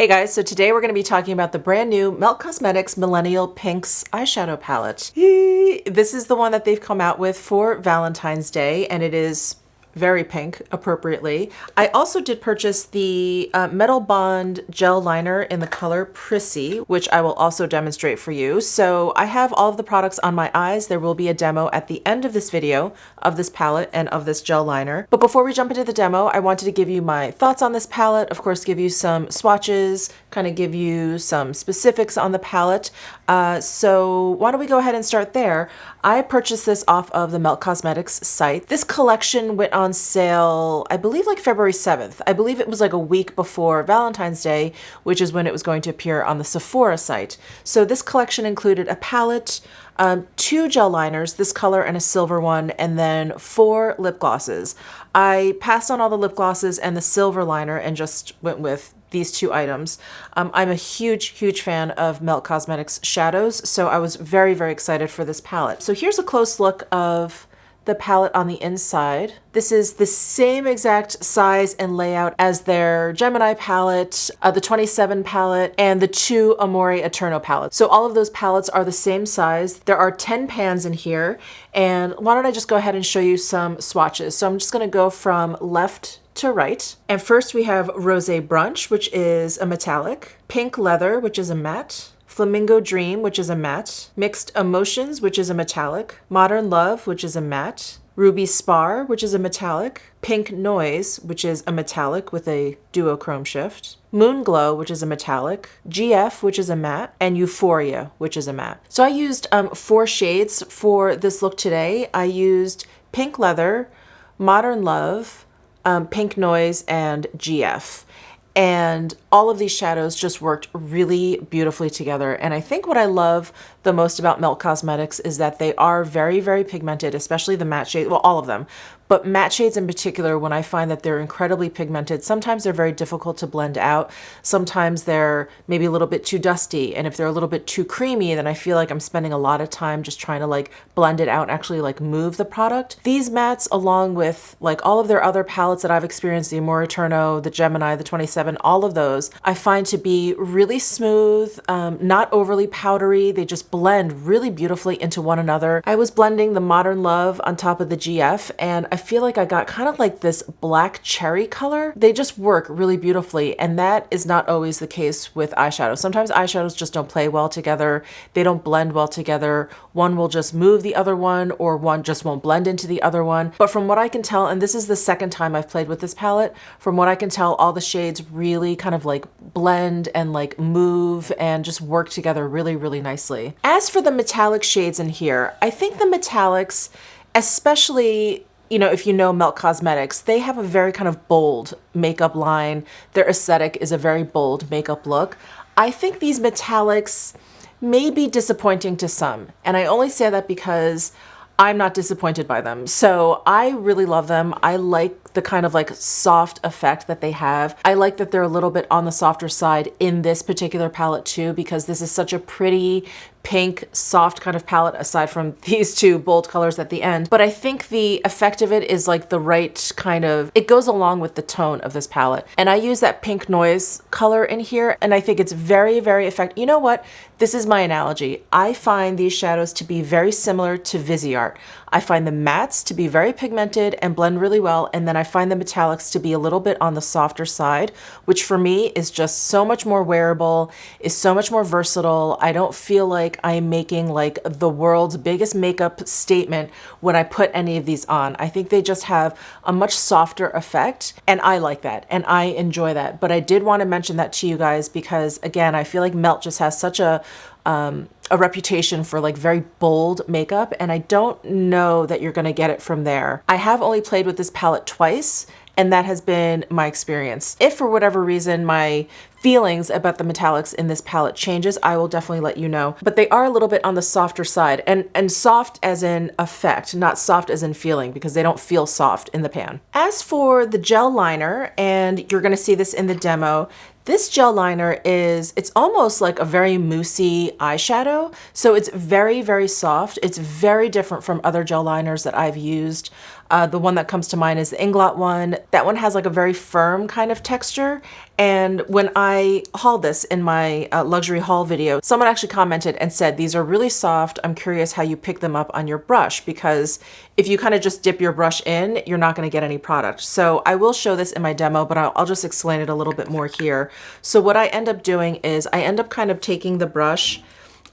Hey guys, so today we're going to be talking about the brand new Melt Cosmetics Millennial Pinx eyeshadow palette. This is the one that they've come out with for Valentine's Day, and it is very pink, appropriately. I also did purchase the Metal Bond gel liner in the color Prissy, which I will also demonstrate for you. So I have all of the products on my eyes. There will be a demo at the end of this video of this palette and of this gel liner. But before we jump into the demo, I wanted to give you my thoughts on this palette, of course, give you some swatches, kind of give you some specifics on the palette. So why don't we go ahead and start there. I purchased this off of the Melt Cosmetics site. This collection went on sale, I believe like February 7th. I believe it was like a week before Valentine's Day, which is when it was going to appear on the Sephora site. So this collection included a palette, 2 gel liners, this color and a silver one, and then 4 lip glosses. I passed on all the lip glosses and the silver liner and just went with these 2 items. I'm a huge fan of Melt Cosmetics shadows, so I was very excited for this palette. So here's a close look of the palette on the inside. This is the same exact size and layout as their Gemini palette, the 27 palette, and the 2 Amore Eterno palettes. So all of those palettes are the same size. There are 10 pans in here, and why don't I just go ahead and show you some swatches. So I'm just gonna go from left to right. And first we have Rosé Brunch, which is a metallic, Pink Leather, which is a matte, Flamingo Dream, which is a matte, Mixed Emotions, which is a metallic, Modern Love, which is a matte, Ruby Spar, which is a metallic, Pink Noise, which is a metallic with a duochrome shift, Moon Glow, which is a metallic, GF, which is a matte, and Euphoria, which is a matte. So I used 4 shades for this look today. I used Pink Leather, Modern Love, Pink Noise, and GF. And all of these shadows just worked really beautifully together. And I think what I love the most about Melt Cosmetics is that they are very pigmented, especially the matte shade, well, all of them. But matte shades in particular, when I find that they're incredibly pigmented, sometimes they're very difficult to blend out. Sometimes they're maybe a little bit too dusty. And if they're a little bit too creamy, then I feel like I'm spending a lot of time just trying to like blend it out and actually like move the product. These mattes, along with like all of their other palettes that I've experienced, the Amore Eterno, the Gemini, the 27, all of those, I find to be really smooth, not overly powdery. They just blend really beautifully into one another. I was blending the Modern Love on top of the GF, and I feel like I got kind of like this black cherry color. They just work really beautifully, and that is not always the case with eyeshadows. Sometimes eyeshadows just don't play well together. They don't blend well together. One will just move the other one, or one just won't blend into the other one. But from what I can tell, and this is the second time I've played with this palette, from what I can tell, all the shades really kind of like blend and like move and just work together really nicely. As for the metallic shades in here, I think the metallics, especially, you know, if you know Melt Cosmetics, they have a very kind of bold makeup line. Their aesthetic is a very bold makeup look. I think these metallics may be disappointing to some, and I only say that because I'm not disappointed by them. So I really love them. I like the kind of like soft effect that they have. I like that they're a little bit on the softer side in this particular palette too, because this is such a pretty pink, soft kind of palette aside from these 2 bold colors at the end. But I think the effect of it is like the right kind of, it goes along with the tone of this palette. And I use that Pink Noise color in here, and I think it's very effective. You know what? This is my analogy. I find these shadows to be very similar to Viseart. I find the mattes to be very pigmented and blend really well, and then I find the metallics to be a little bit on the softer side, which for me is just so much more wearable, is so much more versatile. I don't feel like I'm making like the world's biggest makeup statement when I put any of these on. I think they just have a much softer effect, and I like that, and I enjoy that. But I did want to mention that to you guys because, again, I feel like Melt just has such a reputation for like very bold makeup, and I don't know that you're gonna get it from there. I have only played with this palette twice, and that has been my experience. If for whatever reason my feelings about the metallics in this palette changes, I will definitely let you know. But they are a little bit on the softer side, and soft as in effect, not soft as in feeling, because they don't feel soft in the pan. As for the gel liner, and you're gonna see this in the demo, This gel liner it's almost like a very moussey eyeshadow. So it's very, very soft. It's very different from other gel liners that I've used. The one that comes to mind is the Inglot one. That one has like a very firm kind of texture. And when I hauled this in my luxury haul video, someone actually commented and said, these are really soft. I'm curious how you pick them up on your brush, because if you kind of just dip your brush in, you're not going to get any product. So I will show this in my demo, but I'll just explain it a little bit more here. So what I end up doing is I end up kind of taking the brush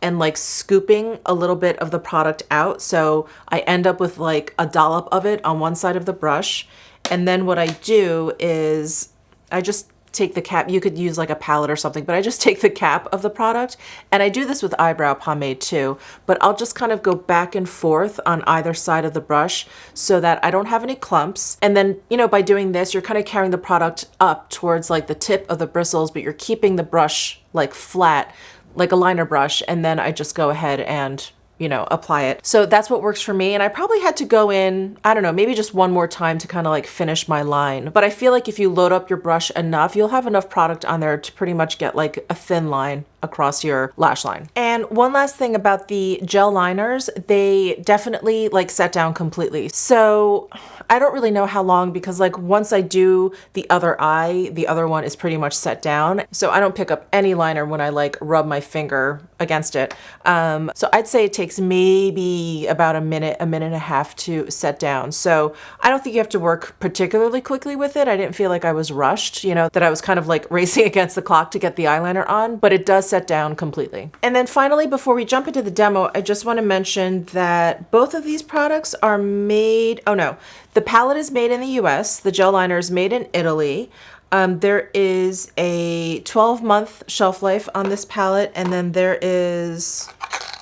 and like scooping a little bit of the product out. So I end up with like a dollop of it on one side of the brush. And then what I do is I just take the cap. You could use like a palette or something, but I just take the cap of the product. And I do this with eyebrow pomade too, but I'll just kind of go back and forth on either side of the brush so that I don't have any clumps. And then, you know, by doing this, you're kind of carrying the product up towards like the tip of the bristles, but you're keeping the brush like flat, like a liner brush. And then I just go ahead and, you know, apply it. So that's what works for me. And I probably had to go in, I don't know, maybe just one more time to kind of like finish my line. But I feel like if you load up your brush enough, you'll have enough product on there to pretty much get like a thin line across your lash line. And one last thing about the gel liners, they definitely like set down completely. So I don't really know how long, because like once I do the other eye, the other one is pretty much set down. So I don't pick up any liner when I like rub my finger against it. So I'd say it takes maybe about a minute and a half to set down. So I don't think you have to work particularly quickly with it. I didn't feel like I was rushed, you know, that I was kind of like racing against the clock to get the eyeliner on, but it does set down completely. And then finally, before we jump into the demo, I just want to mention that both of these products are made, oh no, the palette is made in the US, the gel liner is made in Italy. There is a 12-month shelf life on this palette, and then there is,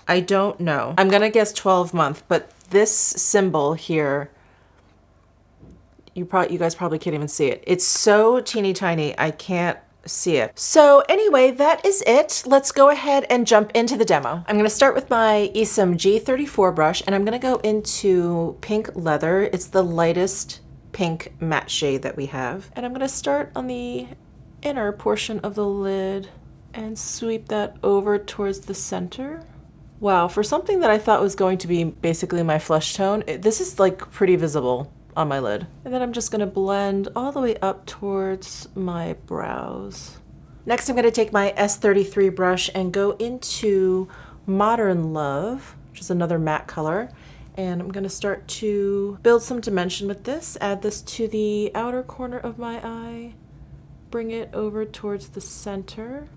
I don't know, I'm gonna guess 12-month, but this symbol here, you guys probably can't even see it. It's so teeny tiny, I can't see it. So anyway, that is it. Let's go ahead and jump into the demo. I'm gonna start with my Esom G34 brush, and I'm gonna go into pink leather. It's the lightest pink matte shade that we have. And I'm gonna start on the inner portion of the lid and sweep that over towards the center. Wow, for something that I thought was going to be basically my flesh tone, this is like pretty visible on my lid. And then I'm just gonna blend all the way up towards my brows. Next, I'm gonna take my S33 brush and go into Modern Love, which is another matte color. And I'm gonna start to build some dimension with this, add this to the outer corner of my eye, bring it over towards the center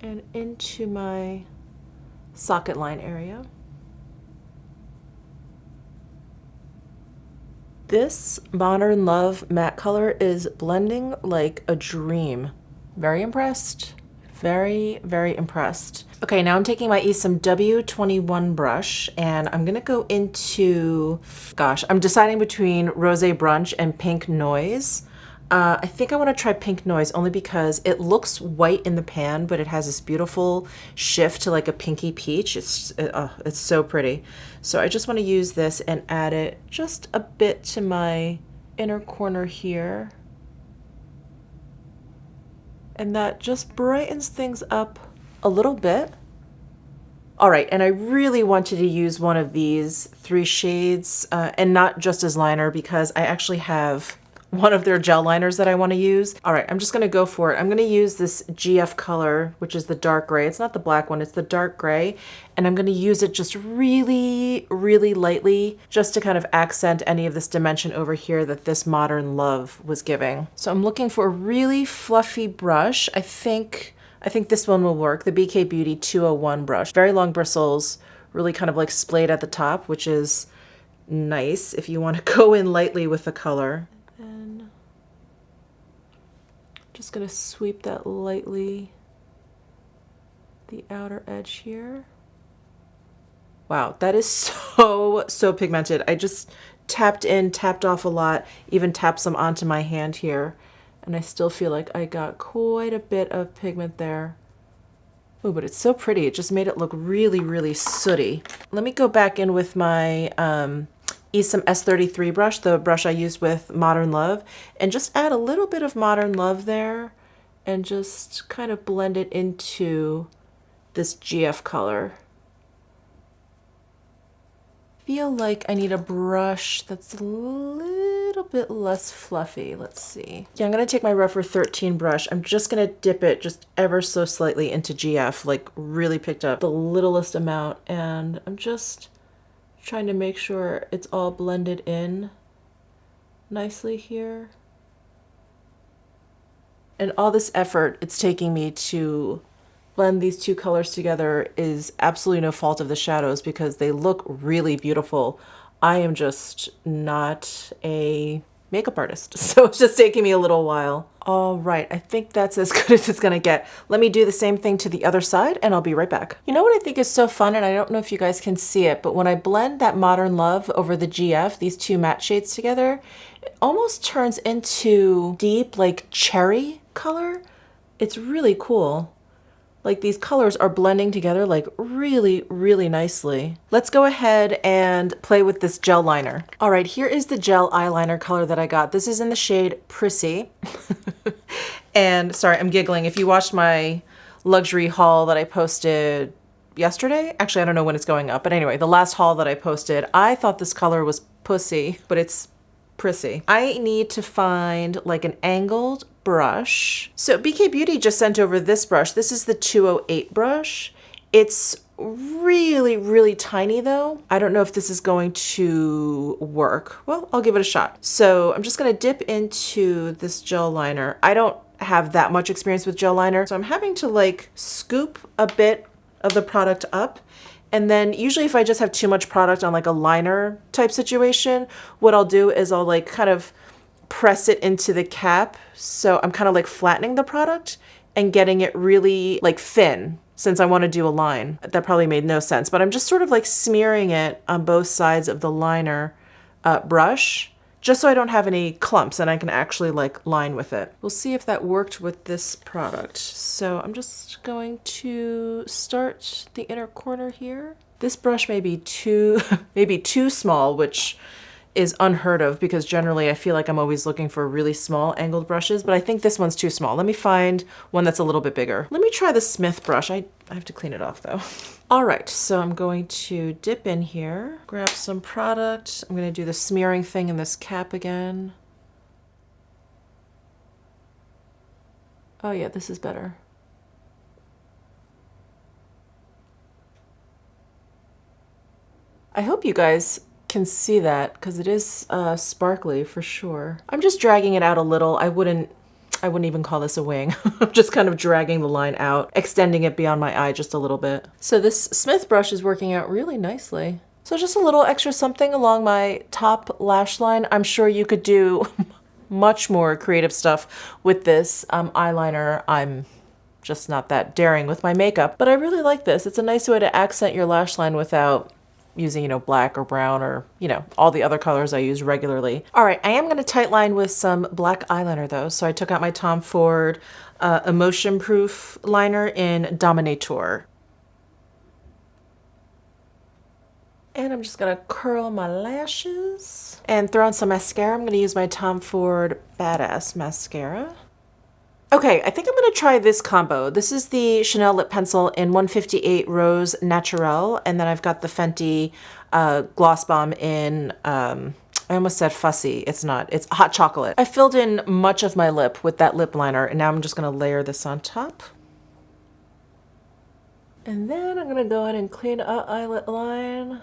and into my socket line area. This Modern Love matte color is blending like a dream. Very impressed. Very, very impressed. Okay, now I'm taking my Esom W21 brush and I'm gonna go into, gosh, I'm deciding between Rosé Brunch and Pink Noise. I think I wanna try Pink Noise only because it looks white in the pan, but it has this beautiful shift to like a pinky peach. It's so pretty. So I just wanna use this and add it just a bit to my inner corner here. And that just brightens things up a little bit. All right, and I really wanted to use one of these 3 shades and not just as liner, because I actually have one of their gel liners that I want to use. All right, I'm just gonna go for it. I'm gonna use this GF color, which is the dark gray. It's not the black one, it's the dark gray. And I'm gonna use it just really, really lightly, just to kind of accent any of this dimension over here that this Modern Love was giving. So I'm looking for a really fluffy brush. I think this one will work, the BK Beauty 201 brush. Very long bristles, really kind of like splayed at the top, which is nice if you want to go in lightly with the color. And just gonna sweep that lightly, the outer edge here. Wow, that is so pigmented. I just tapped in, tapped off a lot, even tapped some onto my hand here. And I still feel like I got quite a bit of pigment there. Oh, but it's so pretty. It just made it look really, really sooty. Let me go back in with my Esom S33 brush, the brush I used with Modern Love, and just add a little bit of Modern Love there and just kind of blend it into this GF color. Feel like I need a brush that's a little bit less fluffy. Let's see. Yeah, I'm gonna take my Rougher 13 brush. I'm just gonna dip it just ever so slightly into GF, like really picked up the littlest amount, and I'm just trying to make sure it's all blended in nicely here. And all this effort it's taking me to blend these two colors together is absolutely no fault of the shadows because they look really beautiful. I am just not a makeup artist, so it's just taking me a little while. All right, I think that's as good as it's gonna get. Let me do the same thing to the other side and I'll be right back. You know what I think is so fun, and I don't know if you guys can see it, but when I blend that Modern Love over the GF, these two matte shades together, it almost turns into deep like cherry color. It's really cool. Like these colors are blending together like really, really nicely. Let's go ahead and play with this gel liner. All right, here is the gel eyeliner color that I got. This is in the shade Prissy. And sorry, I'm giggling. If you watched my luxury haul that I posted yesterday, actually, I don't know when it's going up, but anyway, the last haul that I posted, I thought this color was Pussy, but it's Prissy. I need to find like an angled brush. So BK Beauty just sent over this brush. This is the 208 brush. It's really, really tiny though. I don't know if this is going to work. Well, I'll give it a shot. So I'm just gonna dip into this gel liner. I don't have that much experience with gel liner, so I'm having to like scoop a bit of the product up. And then usually if I just have too much product on like a liner type situation, what I'll do is I'll like kind of press it into the cap. So I'm kind of like flattening the product and getting it really like thin since I want to do a line. That probably made no sense, but I'm just sort of like smearing it on both sides of the liner brush, just so I don't have any clumps and I can actually like line with it. We'll see if that worked with this product. So I'm just going to start the inner corner here. This brush may be too small, which is unheard of because generally I feel like I'm always looking for really small angled brushes, but I think this one's too small. Let me find one that's a little bit bigger. Let me try the Smith brush. I have to clean it off though. All right, so I'm going to dip in here, grab some product. I'm gonna do the smearing thing in this cap again. Oh yeah, this is better. I hope you guys can see that because it is sparkly for sure. I'm just dragging it out a little. I wouldn't even call this a wing. I'm just kind of dragging the line out, extending it beyond my eye just a little bit. So this Smith brush is working out really nicely. So just a little extra something along my top lash line. I'm sure you could do much more creative stuff with this eyeliner. I'm just not that daring with my makeup, but I really like this. It's a nice way to accent your lash line without using, you know, black or brown or, you know, all the other colors I use regularly. All right, I am going to tight line with some black eyeliner though. So I took out my Tom Ford Emotion Proof liner in Dominator. And I'm just going to curl my lashes and throw on some mascara. I'm going to use my Tom Ford Badass mascara. Okay, I think I'm going to try this combo. This is the Chanel lip pencil in 158 Rose Naturel, and then I've got the Fenty Gloss Bomb in, I almost said fussy. It's not. It's hot chocolate. I filled in much of my lip with that lip liner, and now I'm just going to layer this on top. And then I'm going to go ahead and clean up eyelid line.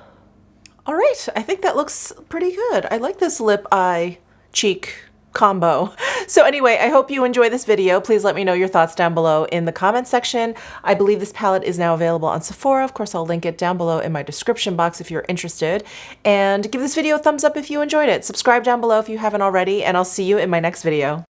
All right, I think that looks pretty good. I like this lip eye cheek combo. So anyway, I hope you enjoy this video. Please let me know your thoughts down below in the comment section. I believe this palette is now available on Sephora. Of course, I'll link it down below in my description box if you're interested. And give this video a thumbs up if you enjoyed it. Subscribe down below if you haven't already, and I'll see you in my next video.